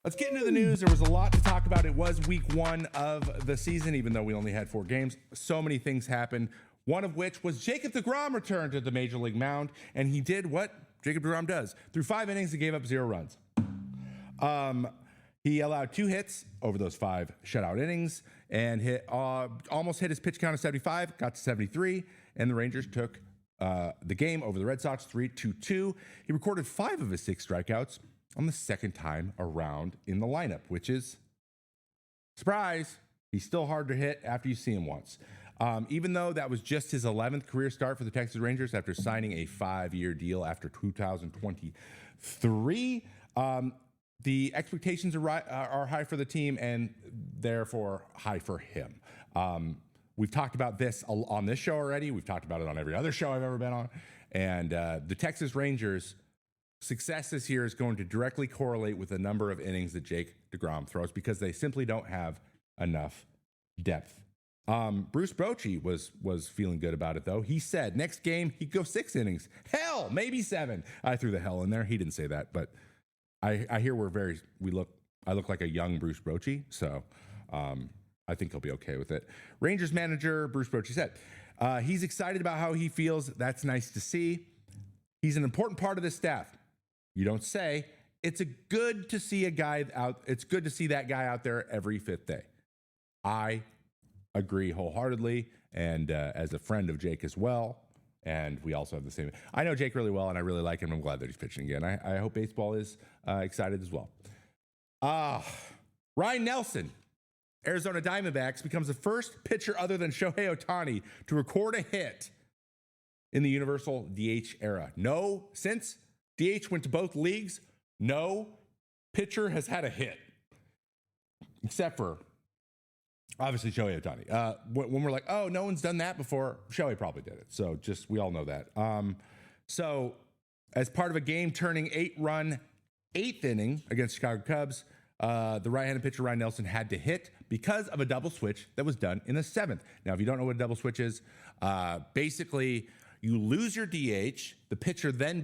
Let's get into the news. There was a lot to talk about. It was week one of the season, even though we only had 4 games. So many things happened, one of which was Jacob deGrom returned to the Major League mound, and he did what Jacob deGrom does. Through 5 innings, he gave up 0 runs. He allowed 2 hits over those 5 shutout innings and almost hit his pitch count of 75, got to 73, and the Rangers took the game over the Red Sox 3-2. He recorded 5 of his 6 strikeouts on the second time around in the lineup, which is, surprise, he's still hard to hit after you see him once. Even though that was just his 11th career start for the Texas Rangers after signing a 5-year deal after 2023, the expectations are high for the team and therefore high for him. We've talked about this on this show already. We've talked about it on every other show I've ever been on. And the Texas Rangers' success this year is going to directly correlate with the number of innings that Jake deGrom throws because they simply don't have enough depth. Bruce Bochy was feeling good about it, though. He said next game he'd go 6 innings. Hell, maybe 7. I threw the hell in there. He didn't say that, but I hear I look like a young Bruce Bochy, so I think he'll be okay with it. Rangers manager Bruce Bochy said he's excited about how he feels. That's nice to see. He's an important part of this staff. You don't say. It's good to see a guy out. It's good to see that guy out there every 5th day. I agree wholeheartedly, and as a friend of Jake as well. And we also have the same. I know Jake really well, and I really like him. I'm glad that he's pitching again. I hope baseball is excited as well. Ryan Nelson, Arizona Diamondbacks, becomes the first pitcher other than Shohei Ohtani to record a hit in the universal DH era. No, since DH went to both leagues, no pitcher has had a hit, except for obviously Shohei Ohtani. When we're like, oh, no one's done that before, Shohei probably did it. So we all know that. So as part of a game turning 8-run 8th inning against Chicago Cubs, the right-handed pitcher Ryan Nelson had to hit because of a double switch that was done in the 7th. Now, if you don't know what a double switch is, basically you lose your DH. The pitcher then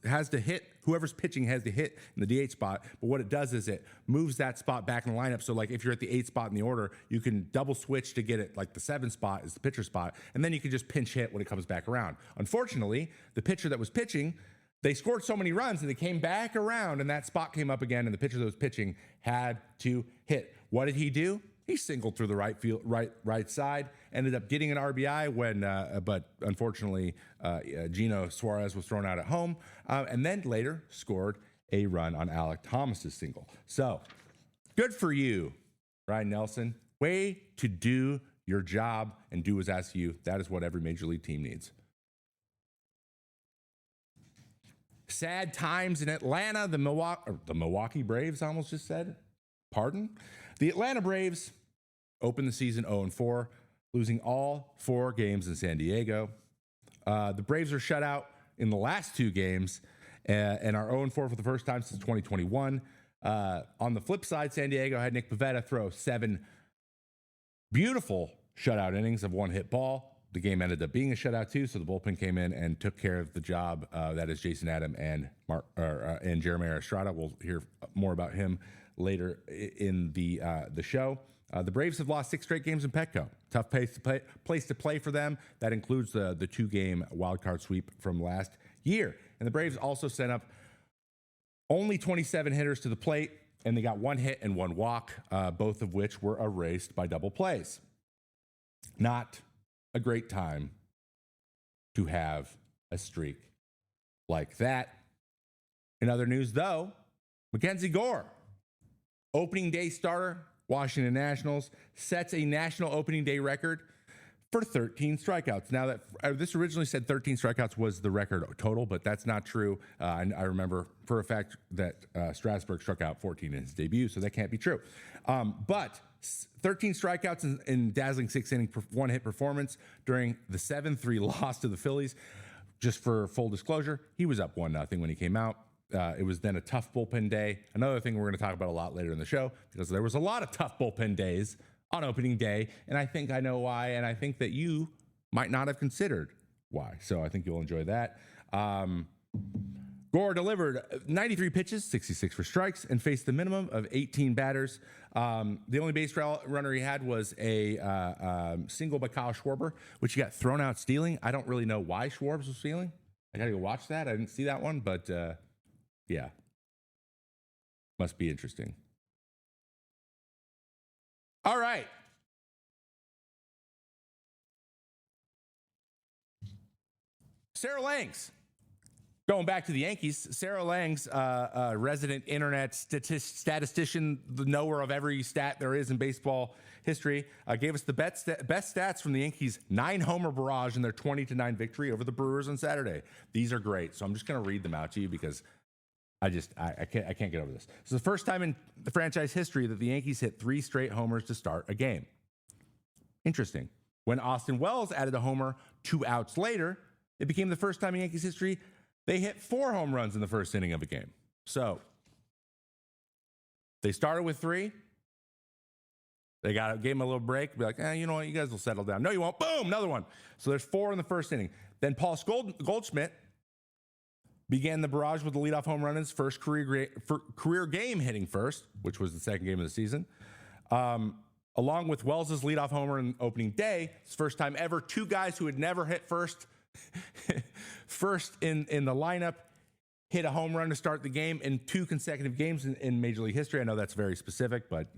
has to hit, whoever's pitching has to hit in the DH spot. But what it does is it moves that spot back in the lineup. So like if you're at the 8th spot in the order, you can double switch to get it like the 7th spot is the pitcher spot. And then you can just pinch hit when it comes back around. Unfortunately, the pitcher that was pitching, they scored so many runs that they came back around and that spot came up again and the pitcher that was pitching had to hit. What did he do? He singled through the right side, ended up getting an RBI but unfortunately, Gino Suarez was thrown out at home, and then later scored a run on Alec Thomas's single. So good for you, Ryan Nelson. Way to do your job and do as asked of you. That is what every major league team needs. Sad times in Atlanta. The Milwaukee Braves, I almost just said. Pardon? The Atlanta Braves opened the season 0-4, losing all 4 games in San Diego. The Braves are shut out in the last 2 games and are 0-4 for the first time since 2021. On the flip side, San Diego had Nick Pivetta throw 7 beautiful shutout innings of 1-hit ball. The game ended up being a shutout too, so the bullpen came in and took care of the job. That is Jason Adam and Jeremiah Estrada. We'll hear more about him later in the show. The Braves have lost 6 straight games in Petco. Tough place to play for them. That includes the 2-game wildcard sweep from last year. And the Braves also sent up only 27 hitters to the plate, and they got 1 hit and 1 walk, both of which were erased by double plays. Not a great time to have a streak like that. In other news, though, Mackenzie Gore, opening day starter, Washington Nationals, sets a national opening day record for 13 strikeouts. Now, that this originally said 13 strikeouts was the record total, but that's not true. I remember for a fact that Strasburg struck out 14 in his debut, so that can't be true. But 13 strikeouts in dazzling 6-inning 1-hit performance during the 7-3 loss to the Phillies. Just for full disclosure, he was up 1-0 when he came out. It was then a tough bullpen day. Another thing we're going to talk about a lot later in the show, because there was a lot of tough bullpen days on opening day, and I think I know why, and I think that you might not have considered why. So I think you'll enjoy that. Gore delivered 93 pitches, 66 for strikes, and faced the minimum of 18 batters. The only base runner he had was a single by Kyle Schwarber, which he got thrown out stealing. I don't really know why Schwarbs was stealing. I got to go watch that. I didn't see that one, but yeah. Must be interesting. All right. Sarah Langs. Going back to the Yankees, Sarah Langs, resident internet statistician, the knower of every stat there is in baseball history, gave us the best stats from the Yankees' 9-homer barrage in their 20-9 victory over the Brewers on Saturday. These are great, so I'm just going to read them out to you because I can't get over this. This is the first time in the franchise history that the Yankees hit 3 straight homers to start a game. Interesting. When Austin Wells added a homer 2 outs later, it became the first time in Yankees history they hit 4 home runs in the first inning of a game. So they started with 3. They gave him a little break. Be like, you know what? You guys will settle down. No, you won't. Boom, another one. So there's 4 in the first inning. Then Paul Goldschmidt began the barrage with the leadoff home run in his first career game, hitting first, which was the second game of the season. Along with Wells' leadoff homer in opening day, it's first time ever 2 guys who had never hit first in the lineup hit a home run to start the game in 2 consecutive games in Major League history. I know that's very specific, but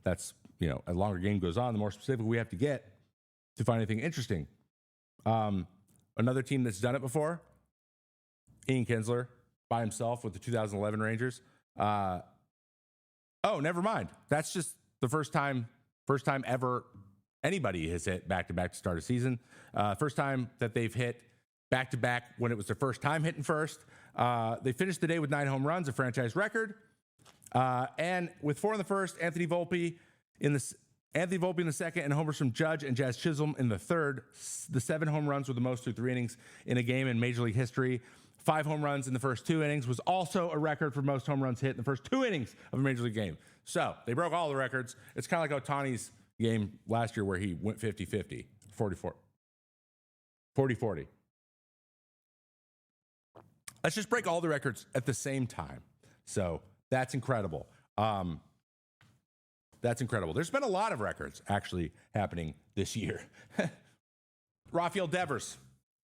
that's a longer game goes on, the more specific we have to get to find anything interesting. Another team that's done it before, Ian Kinsler by himself with the 2011 Rangers. Oh, never mind. That's just the first time ever anybody has hit back-to-back to start a season. First time that they've hit back-to-back when it was their first time hitting first. They finished the day with 9 home runs, a franchise record. And with 4 in the first, Anthony Volpe in the second, and homers from Judge and Jazz Chisholm in the third. The 7 home runs were the most through 3 innings in a game in Major League history. 5 home runs in the first 2 innings was also a record for most home runs hit in the first 2 innings of a Major League game. So they broke all the records. It's kind of like Ohtani's game last year where he went 50-50, 40-40. Let's just break all the records at the same time. So that's incredible. That's incredible. There's been a lot of records actually happening this year. Rafael Devers,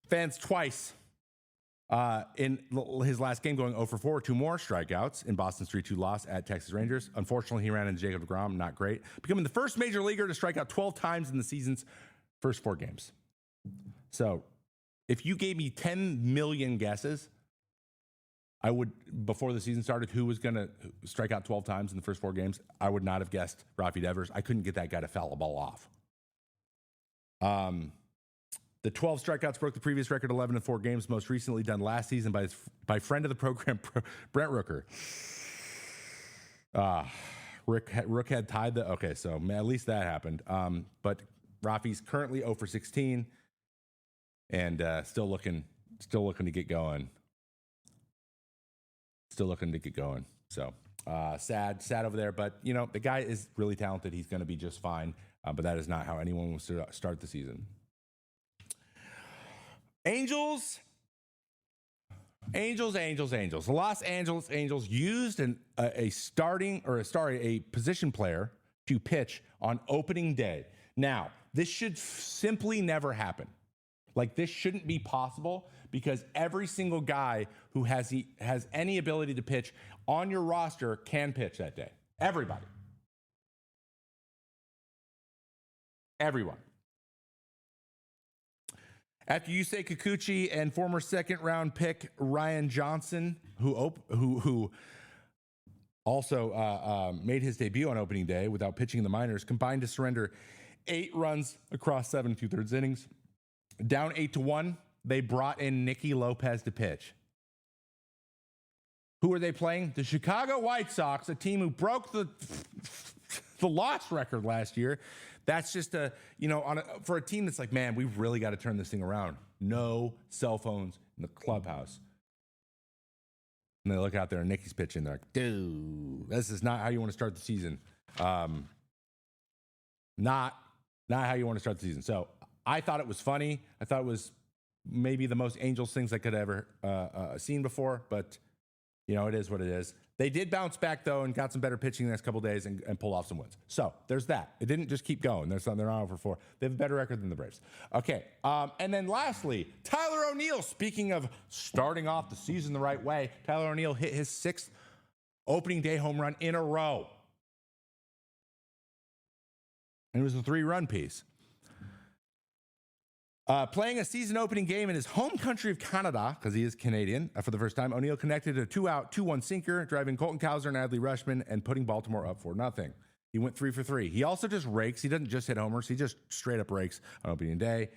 fans twice in his last game, going 0 for 4, 2 more strikeouts in Boston's 3-2 loss at Texas Rangers. Unfortunately, he ran into Jacob deGrom, not great. Becoming the first major leaguer to strike out 12 times in the season's first 4 games. So if you gave me 10 million guesses, I would, before the season started, who was going to strike out 12 times in the first 4 games, I would not have guessed Rafi Devers. I couldn't get that guy to foul a ball off. The 12 strikeouts broke the previous record, 11 in 4 games, most recently done last season by friend of the program, Brent Rooker. Rook had tied the, okay, so at least that happened. But Rafi's currently 0 for 16 and still looking to get going. So sad over there. But, the guy is really talented. He's going to be just fine. But that is not how anyone will start the season. Angels. The Los Angeles Angels used a position player to pitch on opening day. Now, this should simply never happen. Like, this shouldn't be possible because every single guy who has any ability to pitch on your roster can pitch that day. Everybody. Everyone. After Yusei Kikuchi and former second-round pick Ryan Johnson, who also made his debut on opening day without pitching in the minors, combined to surrender 8 runs across 7 2/3 innings. Down 8-1, they brought in Nicky Lopez to pitch. Who are they playing? The Chicago White Sox, a team who broke the loss record last year. That's just for a team that's like, man, we've really got to turn this thing around. No cell phones in the clubhouse. And they look out there and Nicky's pitching. They're like, dude, this is not how you want to start the season. Not how you want to start the season. So I thought it was funny. I thought it was maybe the most Angels things I could ever seen before. But You know, it is what it is. They did bounce back, though, and got some better pitching the next couple of days and pulled off some wins. So there's that. It didn't just keep going. They're not over 4. They have a better record than the Braves. Okay. And then lastly, Tyler O'Neill. Speaking of starting off the season the right way, Tyler O'Neill hit his 6th opening day home run in a row. And it was a 3-run piece. Playing a season opening game in his home country of Canada, because he is Canadian, for the first time, O'Neill connected a 2-out, 2-1 sinker, driving Colton Cowser and Adley Rutschman and putting Baltimore up 4-0. He went 3 for 3. He also just rakes. He doesn't just hit homers. He just straight up rakes on opening day.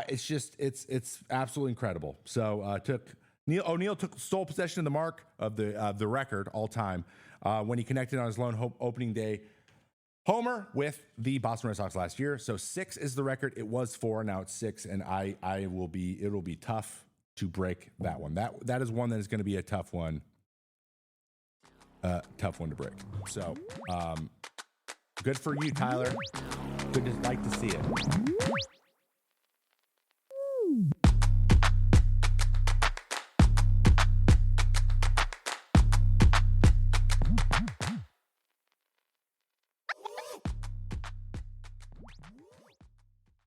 It's absolutely incredible. So O'Neill stole possession of the mark of the record all time when he connected on his lone opening day homer with the Boston Red Sox last year. So 6 is the record. It was 4, now it's 6, and it'll be tough to break that one. That is one that is going to be a tough one. Tough one to break. So good for you, Tyler. Good to like to see it.